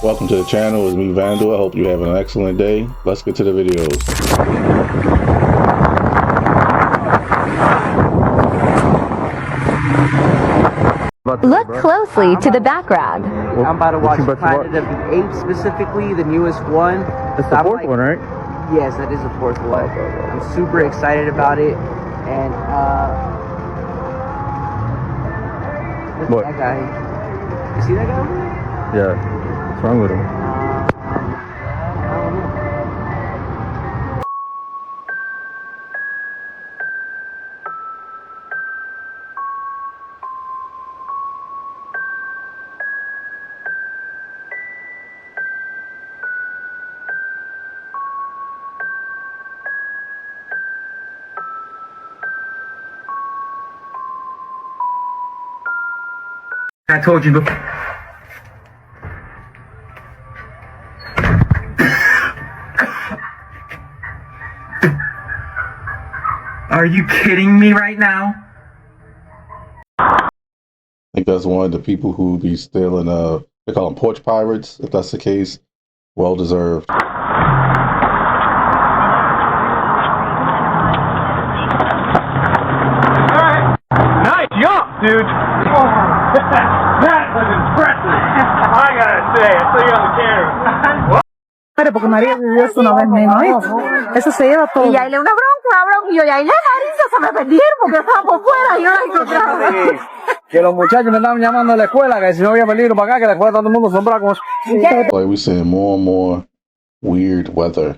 Welcome to the channel. It's me, Vandal. I hope you're having an excellent day. Let's get to the videos. Look closely to the background. I'm about to watch Planet of the Apes, specifically the newest one. That's the fourth one, right? Yes, that is the fourth one. I'm super excited about it, and look at that guy. You see that guy over there? Yeah. What's wrong with him? I don't know. I told you before. Are you kidding me right now? I think that's one of the people who be stealing, they call them porch pirates. If that's the case, well deserved. Nice jump, dude. That was impressive. I gotta say, I saw you on the camera. Porque María vivió eso una vez mismo, ¿eh? Eso se lleva todo. Y ya le una bronca, y yo ya Marisa se me perdieron porque estaban por fuera y yo la encontraba. Que los muchachos me estaban llamando a la escuela, que si no había peligro para acá, que la escuela todo el mundo asombrado con eso. Like we're seeing more and more weird weather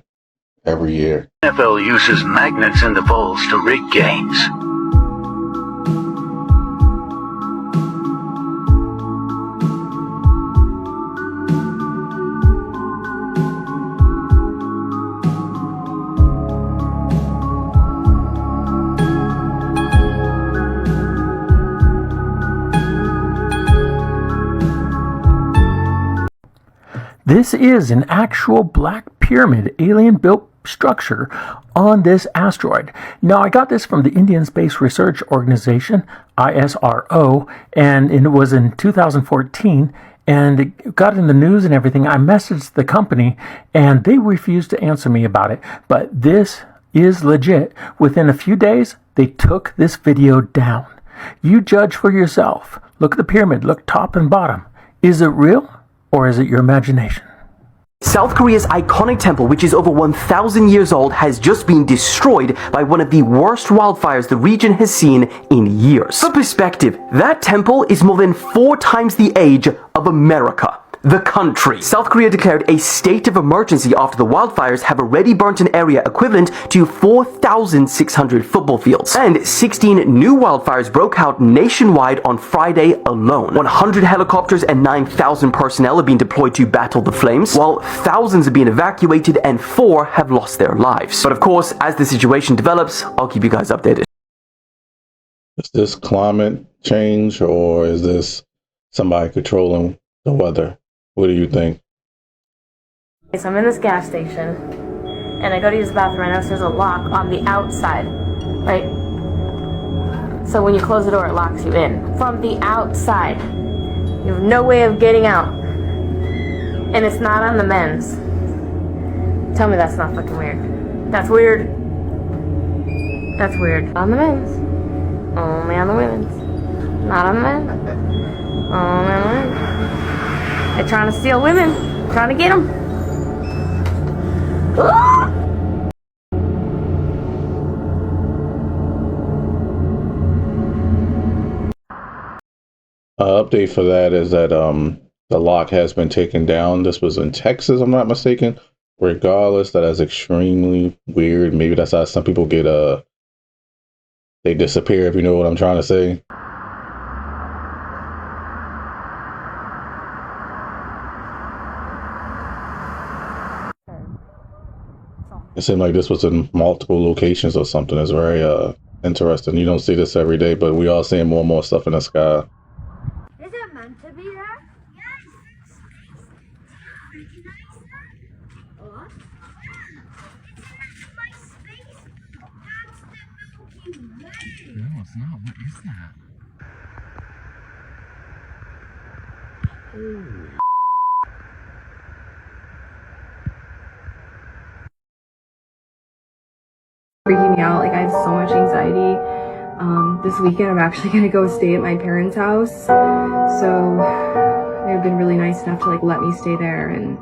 every year. NFL uses magnets in the balls to rig games. This is an actual black pyramid alien-built structure on this asteroid. Now, I got this from the Indian Space Research Organization, ISRO, and it was in 2014, and it got in the news and everything. I messaged the company, and they refused to answer me about it, but this is legit. Within a few days, they took this video down. You judge for yourself. Look at the pyramid. Look top and bottom. Is it real? Or is it your imagination? South Korea's iconic temple, which is over 1,000 years old, has just been destroyed by one of the worst wildfires the region has seen in years. For perspective, that temple is more than 4 times the age of America. The country. South Korea declared a state of emergency after the wildfires have already burnt an area equivalent to 4,600 football fields. And 16 new wildfires broke out nationwide on Friday alone. 100 helicopters and 9,000 personnel are being deployed to battle the flames, while thousands are being evacuated and 4 have lost their lives. But of course, as the situation develops, I'll keep you guys updated. Is this climate change or is this somebody controlling the weather? What do you think? So I'm in this gas station, and I go to use the bathroom. I notice there's a lock on the outside, right? So when you close the door, it locks you in. From the outside. You have no way of getting out. And it's not on the men's. Tell me that's not fucking weird. That's weird. That's weird. On the men's. Only on the women's. Not on the men's. Only on the men's. They're trying to steal women. Trying to get them. Update for that is that the lock has been taken down. This was in Texas, I'm not mistaken. Regardless, that is extremely weird. Maybe that's how some people get they disappear, if you know what I'm trying to say. It seemed like this was in multiple locations or something. It's very interesting. You don't see this every day, but we are seeing more and more stuff in the sky. Is it meant to be there? Yes. Recognize that? What? It's in my space. That's the Milky Way. No, it's not. What is that? Out, like I have so much anxiety. This weekend I'm actually gonna go stay at my parents' house, so they've been really nice enough to like let me stay there. And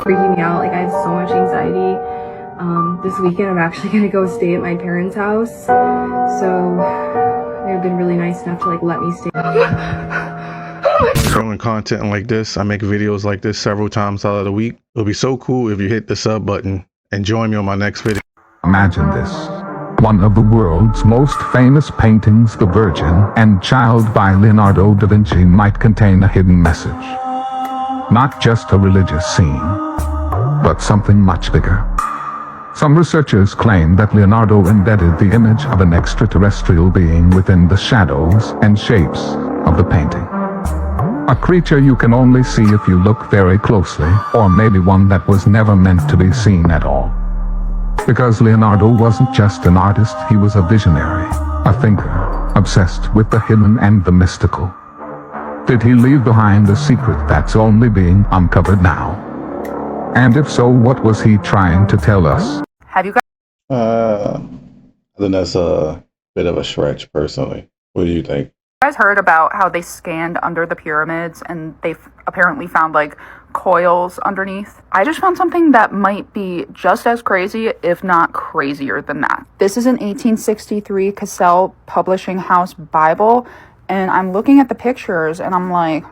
freaking me out, like I have so much anxiety. This weekend I'm actually gonna go stay at my parents' house, so they've been really nice enough to like let me stay. Showing content like this, I make videos like this several times out of the week. It'll be so cool if you hit the sub button and join me on my next video. Imagine this. One of the world's most famous paintings, The Virgin and Child by Leonardo da Vinci, might contain a hidden message. Not just a religious scene, but something much bigger. Some researchers claim that Leonardo embedded the image of an extraterrestrial being within the shadows and shapes of the painting. A creature you can only see if you look very closely, or maybe one that was never meant to be seen at all. Because Leonardo wasn't just an artist, he was a visionary, a thinker, obsessed with the hidden and the mystical. Did he leave behind a secret that's only being uncovered now? And if so, what was he trying to tell us? Have you guys I think that's a bit of a stretch, personally. What do you think? heard about how they scanned under the pyramids and they apparently found like coils underneath? I just found something that might be just as crazy, if not crazier than that. This is an 1863 Cassell Publishing House Bible, and I'm looking at the pictures and I'm like,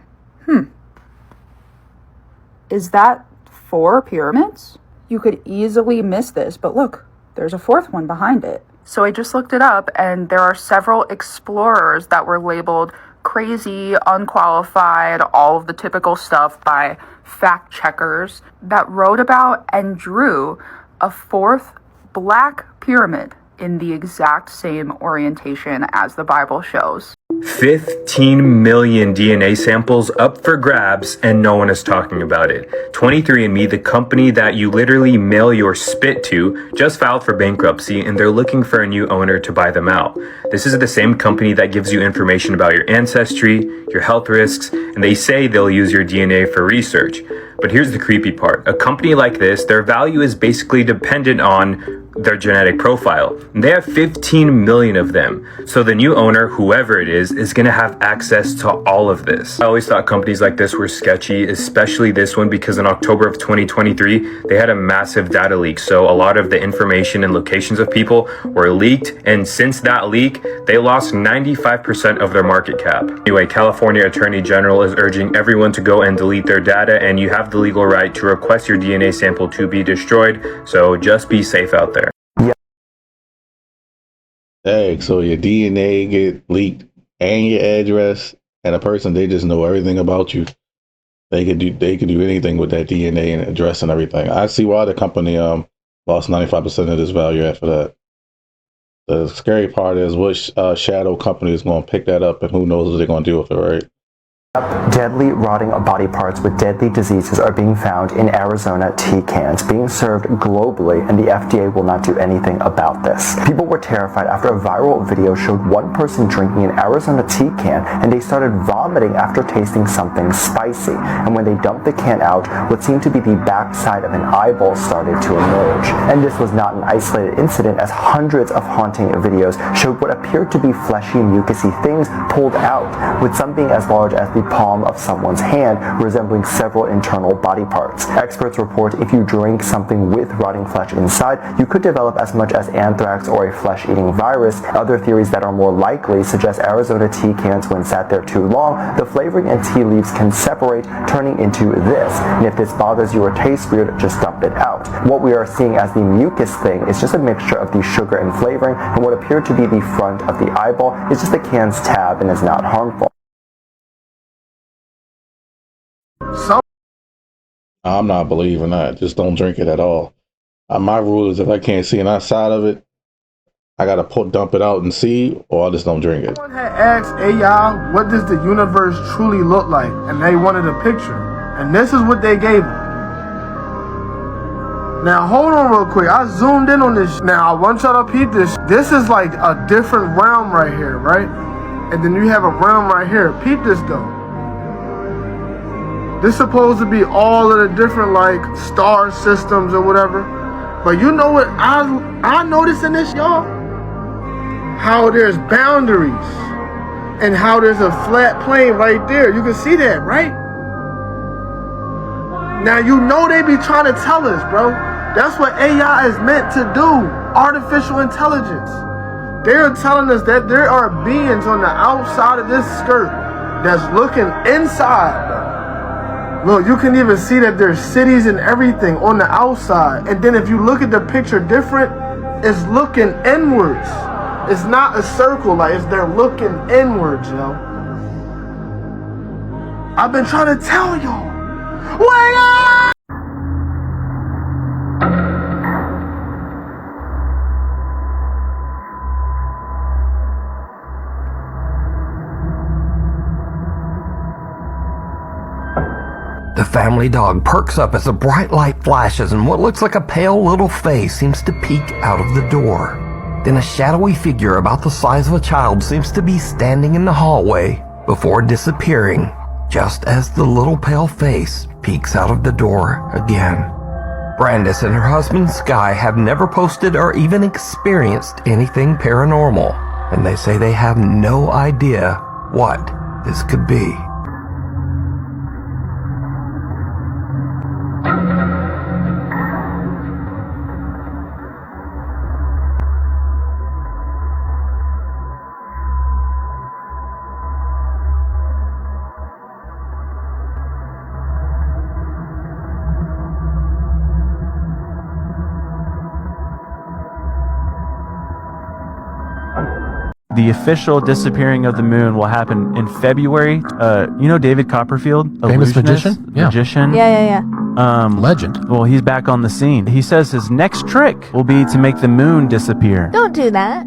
is that 4 pyramids? You could easily miss this, but look, there's a 4th one behind it. So I just looked it up, and there are several explorers that were labeled crazy, unqualified, all of the typical stuff by fact checkers that wrote about and drew a 4th black pyramid in the exact same orientation as the Bible shows. 15 million DNA samples up for grabs, and no one is talking about it. 23andMe, the company that you literally mail your spit to, just filed for bankruptcy, and they're looking for a new owner to buy them out. This is the same company that gives you information about your ancestry, your health risks, and they say they'll use your DNA for research. But here's the creepy part. A company like this, their value is basically dependent on their genetic profile. They have 15 million of them. So the new owner, whoever it is going to have access to all of this. I always thought companies like this were sketchy, especially this one, because in October of 2023, they had a massive data leak. So a lot of the information and locations of people were leaked. And since that leak, they lost 95% of their market cap. Anyway, California Attorney General is urging everyone to go and delete their data, and you have the legal right to request your DNA sample to be destroyed. So just be safe out there. Hey, so your DNA get leaked and your address, and a person, they just know everything about you. They could do anything with that DNA and address and everything. I see why the company lost 95% of this value after that. The scary part is which shadow company is going to pick that up, and who knows what they're going to do with it, right? Deadly rotting body parts with deadly diseases are being found in Arizona tea cans, being served globally, and the FDA will not do anything about this. People were terrified after a viral video showed one person drinking an Arizona tea can, and they started vomiting after tasting something spicy. And when they dumped the can out, what seemed to be the backside of an eyeball started to emerge. And this was not an isolated incident, as hundreds of haunting videos showed what appeared to be fleshy, mucousy things pulled out, with some being as large as the the palm of someone's hand, resembling several internal body parts. Experts report if you drink something with rotting flesh inside, you could develop as much as anthrax or a flesh-eating virus. Other theories that are more likely suggest Arizona tea cans, when sat there too long, the flavoring and tea leaves can separate, turning into this. And if this bothers you or tastes weird, just dump it out. What we are seeing as the mucus thing is just a mixture of the sugar and flavoring, and what appeared to be the front of the eyeball is just the can's tab and is not harmful. I'm not believing that. Just don't drink it at all. My rule is if I can't see an outside of it, I gotta dump it out and see, or I just don't drink it. Someone had asked AI, what does the universe truly look like? And they wanted a picture. And this is what they gave them. Now hold on real quick. I zoomed in on this. Now I want y'all to peep this. This is like a different realm right here, right? And then you have a realm right here. Peep this though. This is supposed to be all of the different like star systems or whatever. But you know what I noticed in this, y'all? How there's boundaries and how there's a flat plane right there. You can see that, right? Now you know they be trying to tell us, bro. That's what AI is meant to do. Artificial intelligence. They're telling us that there are beings on the outside of this skirt that's looking inside, bro. Look, you can even see that there's cities and everything on the outside. And then if you look at the picture different, it's looking inwards. It's not a circle, like they're looking inwards, yo. I've been trying to tell y'all. Wake up! The family dog perks up as a bright light flashes and what looks like a pale little face seems to peek out of the door. Then a shadowy figure about the size of a child seems to be standing in the hallway before disappearing just as the little pale face peeks out of the door again. Brandis and her husband Sky have never posted or even experienced anything paranormal, and they say they have no idea what this could be. The official disappearing of the moon will happen in February. You know David Copperfield? Famous Illusionist? magician? Yeah. Magician? Yeah. Legend. Well, he's back on the scene. He says his next trick will be to make the moon disappear. Don't do that.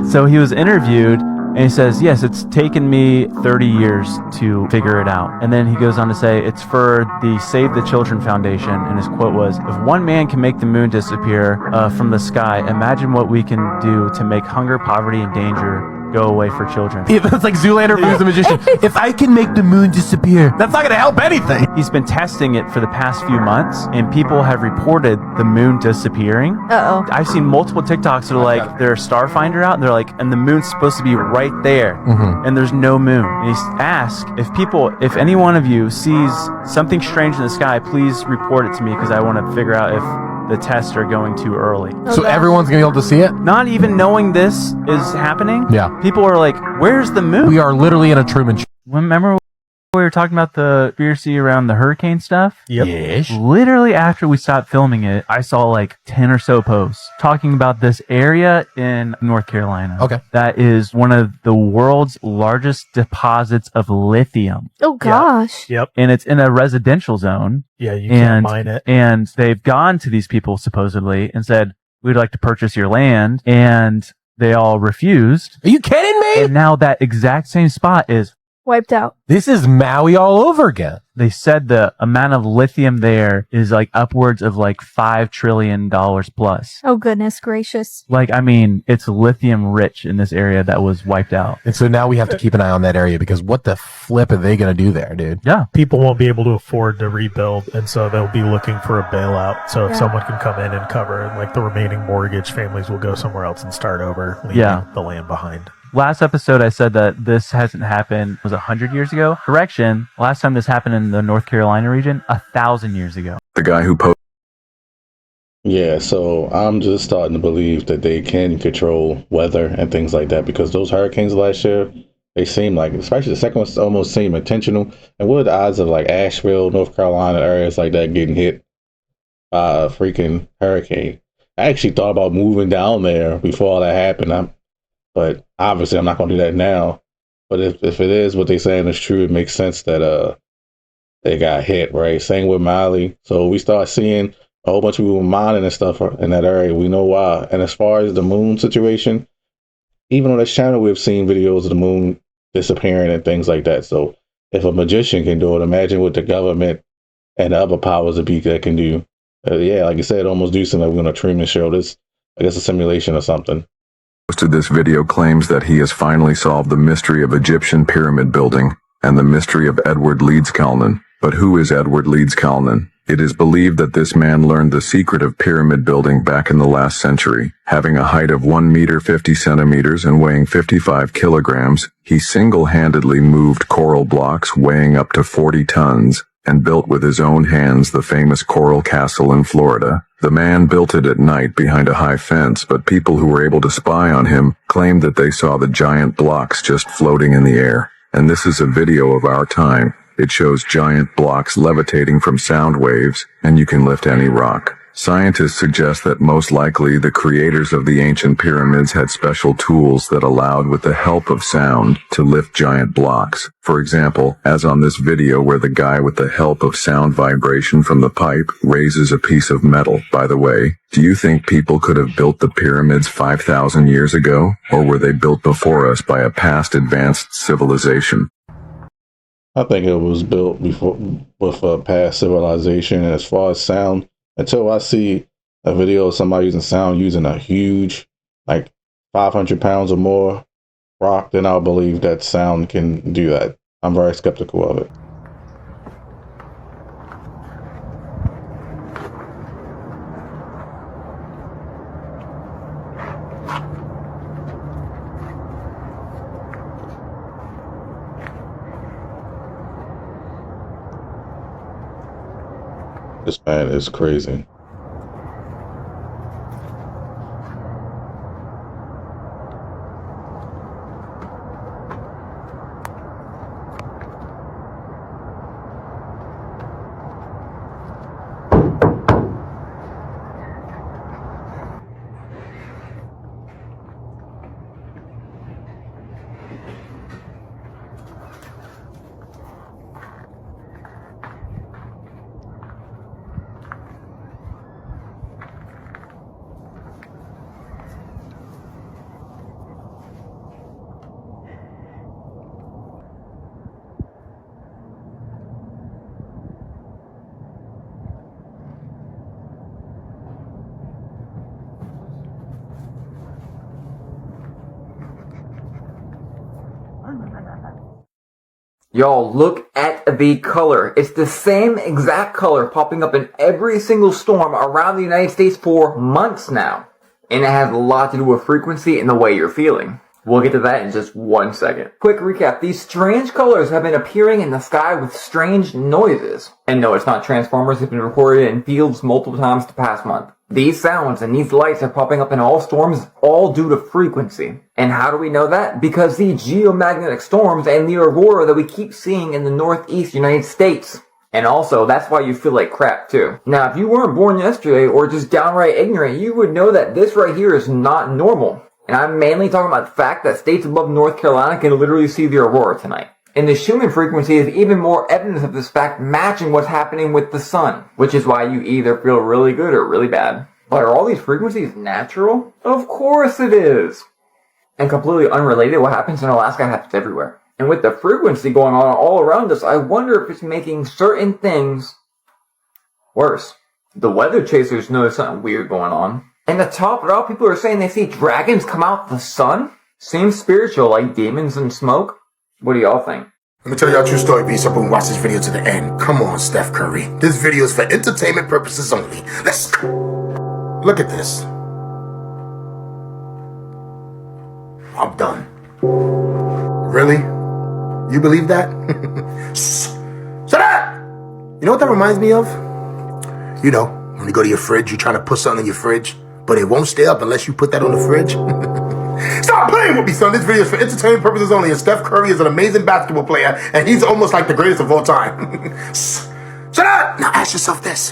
So he was interviewed, and he says, yes, it's taken me 30 years to figure it out. And then he goes on to say, it's for the Save the Children Foundation. And his quote was, if one man can make the moon disappear from the sky, imagine what we can do to make hunger, poverty, and danger go away for children. It's like Zoolander views the magician. If I can make the moon disappear, that's not going to help anything. He's been testing it for the past few months, and people have reported the moon disappearing. Uh-oh. I've seen multiple TikToks that are like, they're a starfinder out, and they're like, and the moon's supposed to be right there, and there's no moon. And he's asked, if any one of you sees something strange in the sky, please report it to me, because I want to figure out if the tests are going too early. So everyone's going to be able to see it? Not even knowing this is happening. Yeah. People are like, where's the moon? We are literally in a Truman Show. Remember we were talking about the conspiracy around the hurricane stuff? Yep. Yes. Literally after we stopped filming it, I saw like 10 or so posts talking about this area in North Carolina. Okay. That is one of the world's largest deposits of lithium. Oh, gosh. Yep. And it's in a residential zone. Yeah, you can't mine it. And they've gone to these people supposedly and said, we'd like to purchase your land. And they all refused. Are you kidding me? And now that exact same spot is wiped out. This is Maui all over again. They said the amount of lithium there is like upwards of like $5 trillion plus. Oh, goodness gracious. Like, I mean, it's lithium rich in this area that was wiped out. And so now we have to keep an eye on that area because what the flip are they going to do there, dude? Yeah. People won't be able to afford to rebuild, and so they'll be looking for a bailout. So if someone can come in and cover like the remaining mortgage, families will go somewhere else and start over, leaving the land behind. Last episode, I said that this hasn't happened, was it 100 years ago? ago. Correction, last time this happened in the North Carolina region, 1,000 years ago. The guy who posted. Yeah, so I'm just starting to believe that they can control weather and things like that, because those hurricanes last year, they seem like, especially the second one, almost seem intentional. And what are the odds of like Asheville, North Carolina, areas like that getting hit by a freaking hurricane? I actually thought about moving down there before all that happened. But obviously I'm not going to do that now. But if it is what they're saying is true, it makes sense that they got hit, right? Same with Miley. So we start seeing a whole bunch of people mining and stuff in that area. We know why. And as far as the moon situation, even on this channel, we've seen videos of the moon disappearing and things like that. So if a magician can do it, imagine what the government and the other powers that be that can do. Yeah, like I said, almost do something like we're on a Truman Show. This, I guess, a simulation or something. Posted this video claims that he has finally solved the mystery of Egyptian pyramid building and the mystery of Edward Leeds Calnan. But who is Edward Leeds Calnan? It is believed that this man learned the secret of pyramid building back in the last century. Having a height of 1 meter 50 centimeters and weighing 55 kilograms, he single-handedly moved coral blocks weighing up to 40 tons and built with his own hands the famous Coral Castle in Florida. The man built it at night behind a high fence, but people who were able to spy on him claimed that they saw the giant blocks just floating in the air. And this is a video of our time. It shows giant blocks levitating from sound waves, and you can lift any rock. Scientists suggest that most likely the creators of the ancient pyramids had special tools that allowed, with the help of sound, to lift giant blocks. For example, as on this video where the guy with the help of sound vibration from the pipe raises a piece of metal. By the way, do you think people could have built the pyramids 5,000 years ago, or were they built before us by a past advanced civilization? I think it was built before with a past civilization. And as far as sound, until I see a video of somebody using sound using a huge, like 500 pounds or more rock, then I'll believe that sound can do that. I'm very skeptical of it. This man is crazy. Y'all, look at the color. It's the same exact color popping up in every single storm around the United States for months now. And it has a lot to do with frequency and the way you're feeling. We'll get to that in just 1 second. Quick recap. These strange colors have been appearing in the sky with strange noises. And no, it's not Transformers. It's been recorded in fields multiple times the past month. These sounds and these lights are popping up in all storms, all due to frequency. And how do we know that? Because the geomagnetic storms and the aurora that we keep seeing in the northeast United States. And also, that's why you feel like crap too. Now, if you weren't born yesterday or just downright ignorant, you would know that this right here is not normal. And I'm mainly talking about the fact that states above North Carolina can literally see the aurora tonight. And the Schumann frequency is even more evidence of this fact matching what's happening with the sun. Which is why you either feel really good or really bad. But are all these frequencies natural? Of course it is! And completely unrelated, what happens in Alaska happens everywhere. And with the frequency going on all around us, I wonder if it's making certain things worse. The weather chasers notice something weird going on. And to top it off, people are saying they see dragons come out the sun? Seems spiritual, like demons and smoke. What do y'all think? Let me tell y'all a true story, be someone watch this video to the end. Come on, Steph Curry. This video is for entertainment purposes only. Let's go. Look at this. I'm done. Really? You believe that? Shut up! You know what that reminds me of? You know, when you go to your fridge, you're trying to put something in your fridge, but it won't stay up unless you put that on the fridge. Stop playing with me, son. This video is for entertainment purposes only, and Steph Curry is an amazing basketball player, and he's almost like the greatest of all time. Shut up! Now ask yourself this.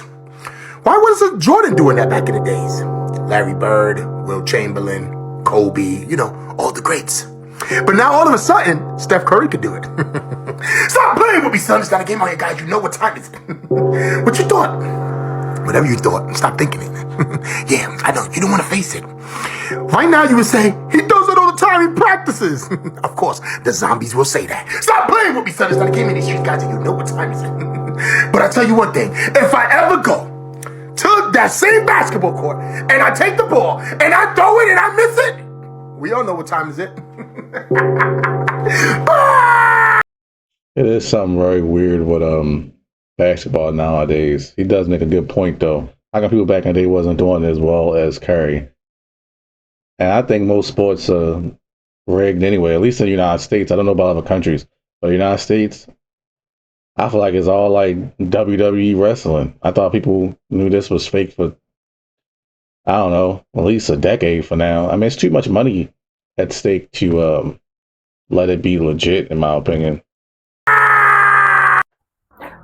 Why wasn't Jordan doing that back in the days? Larry Bird, Will Chamberlain, Kobe, you know, all the greats. But now all of a sudden, Steph Curry could do it. Stop playing with me, son. It's not a game on here, guys. You know what time is it. What you thought? Whatever you thought, stop thinking it. Yeah, I know. You don't want to face it. Right now, you would say, he does it all the time. He practices. Of course, the zombies will say that. Stop playing with me, son. It's not a game in these streets, guys, and you know what time is it. But I'll tell you one thing. If I ever go to that same basketball court, and I take the ball, and I throw it, and I miss it, we all know what time is it. It is something very weird with basketball nowadays. He does make a good point though. How come people back in the day wasn't doing it as well as Curry? And I think most sports are rigged anyway, at least in the United States. I don't know about other countries, but the United States, I feel like it's all like WWE wrestling. I thought people knew this was fake for, I don't know, at least a decade for now. I mean, it's too much money at stake to let it be legit, in my opinion.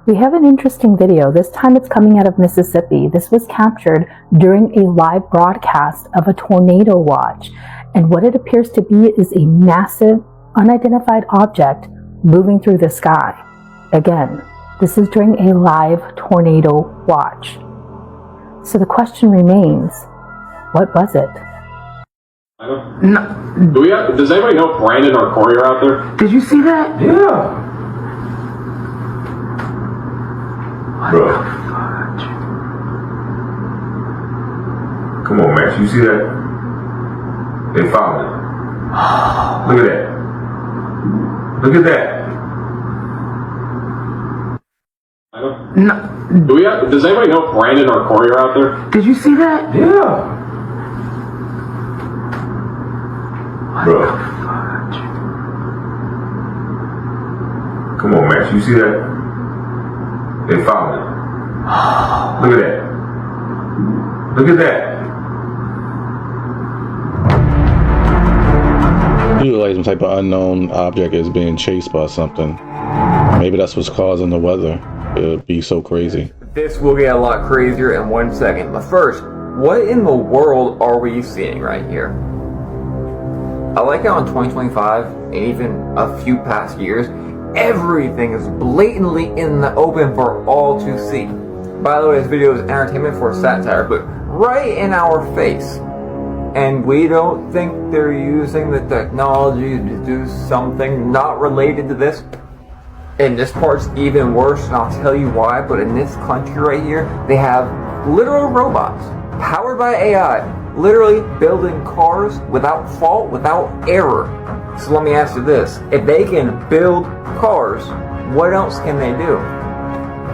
We have an interesting video. This time it's coming out of Mississippi. This was captured during a live broadcast of a tornado watch. And what it appears to be is a massive, unidentified object moving through the sky. Again, this is during a live tornado watch. So the question remains, what was it? No. Does anybody know if Brandon or Corey are out there? Did you see that? Yeah. Bro. Come on, Max. You see that? They found it. Look at that. Look at that. No. Does anybody know if Brandon or Corey are out there? Did you see that? Yeah. Bro. Come on, Max. You see that? They found it. Look at that. Look at that. You like some type of unknown object is being chased by something. Maybe that's what's causing the weather. It would be so crazy. This will get a lot crazier in 1 second. But first, what in the world are we seeing right here? I like how in 2025, and even a few past years, everything is blatantly in the open for all to see. By the way, this video is entertainment for satire, but right in our face. And we don't think they're using the technology to do something not related to this. And this part's even worse, and I'll tell you why, but in this country right here, they have literal robots, powered by AI, literally building cars without fault, without error. So let me ask you this, if they can build cars, what else can they do?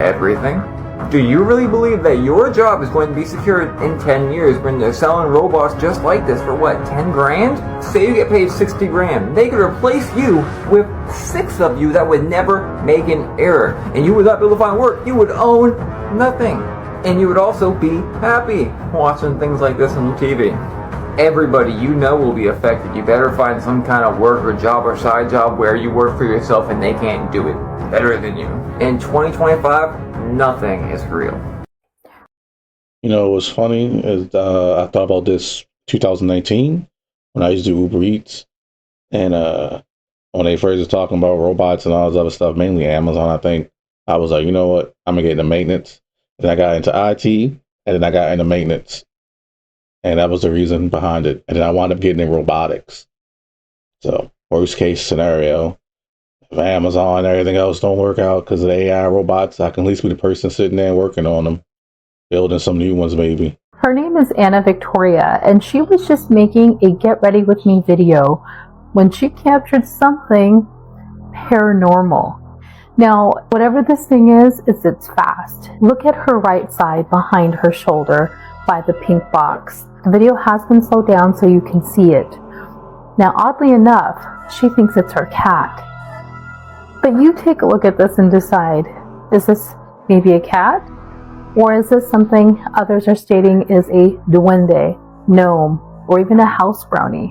Everything. Do you really believe that your job is going to be secured in 10 years when they're selling robots just like this for what, 10 grand? Say you get paid 60 grand. They could replace you with 6 of you that would never make an error. And you would not be able to find work. You would own nothing. And you would also be happy watching things like this on TV. Everybody you know will be affected. You better find some kind of work or job or side job where you work for yourself and they can't do it better than you. In 2025, nothing is real. You know, what's funny is I thought about this 2019 when I used to do Uber Eats, and when they first was talking about robots and all this other stuff, mainly Amazon, I think, I was like, you know what, I'm gonna get into maintenance. Then I got into IT, and then I got into maintenance, and that was the reason behind it. And then I wound up getting in robotics. So worst case scenario, if Amazon and everything else don't work out because of the AI robots, I can at least be the person sitting there working on them, building some new ones maybe. Her name is Anna Victoria, and she was just making a Get Ready With Me video when she captured something paranormal. Now, whatever this thing is, it's fast. Look at her right side behind her shoulder by the pink box. The video has been slowed down so you can see it. Now, oddly enough, she thinks it's her cat. But you take a look at this and decide, is this maybe a cat? Or is this something others are stating is a duende, gnome, or even a house brownie?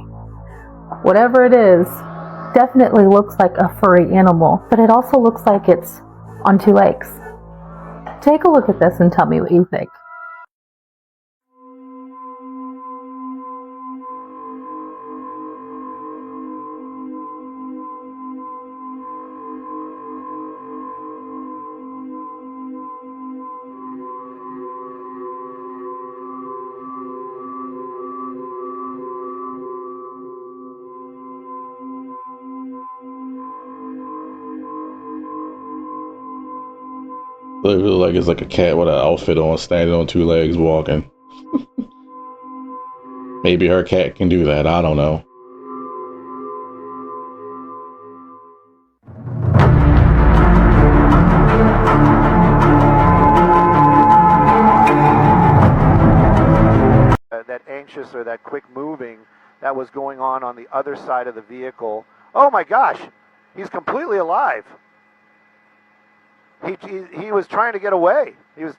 Whatever it is, definitely looks like a furry animal, but it also looks like it's on two legs. Take a look at this and tell me what you think. It really like it's like a cat with an outfit on, standing on two legs, walking. Maybe her cat can do that. I don't know. That anxious or that quick moving that was going on the other side of the vehicle. Oh my gosh, he's completely alive. He was trying to get away. He was.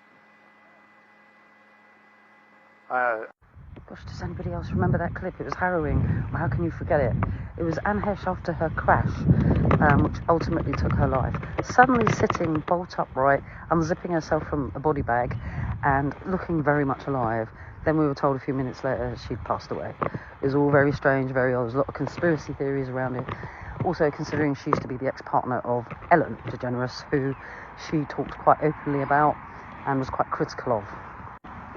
Gosh, does anybody else remember that clip? It was harrowing. Well, how can you forget it? It was Anne Hesh after her crash, which ultimately took her life. Suddenly sitting bolt upright, unzipping herself from a body bag, and looking very much alive. Then we were told a few minutes later she'd passed away. It was all very strange, very odd. There's a lot of conspiracy theories around it. Also, considering she used to be the ex-partner of Ellen DeGeneres, who she talked quite openly about and was quite critical of.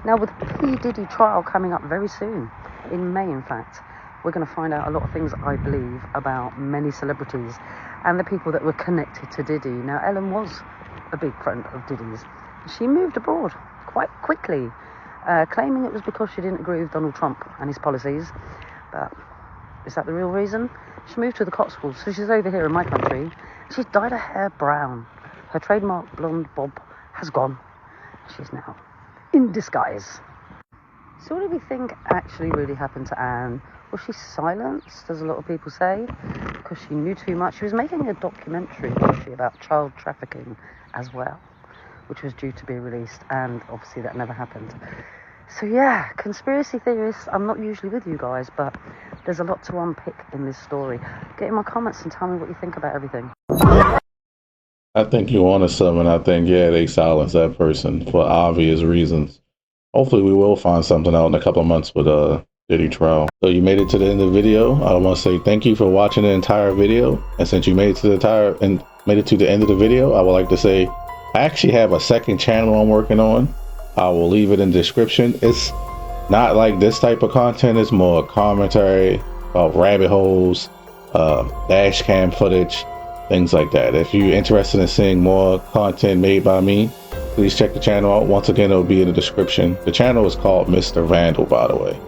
Now, with the P. Diddy trial coming up very soon, in May in fact, we're going to find out a lot of things, I believe, about many celebrities and the people that were connected to Diddy. Now, Ellen was a big friend of Diddy's. She moved abroad quite quickly, claiming it was because she didn't agree with Donald Trump and his policies. But is that the real reason? She moved to the Cotswolds, so she's over here in my country. She's dyed her hair brown. Her trademark blonde bob has gone. She's now in disguise. So what do we think actually really happened to Anne? Was she silenced, as a lot of people say, because she knew too much? She was making a documentary, was she, about child trafficking as well, which was due to be released, and obviously that never happened. So yeah, conspiracy theorists, I'm not usually with you guys, but there's a lot to unpick in this story. Get in my comments and tell me what you think about everything. I think you're onto something. I think, yeah, they silenced that person for obvious reasons. Hopefully we will find something out in a couple of months with Diddy trial. So you made it to the end of the video. I want to say thank you for watching the entire video. And since you made it to the end of the video, I would like to say I actually have a second channel I'm working on. I will leave it in the description. It's not like this type of content. It's more commentary about rabbit holes, dash cam footage, things like that. If you're interested in seeing more content made by me, please check the channel out. Once again, it'll be in the description. The channel is called Mr. Vandal, by the way.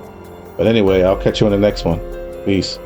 But anyway, I'll catch you in the next one. Peace.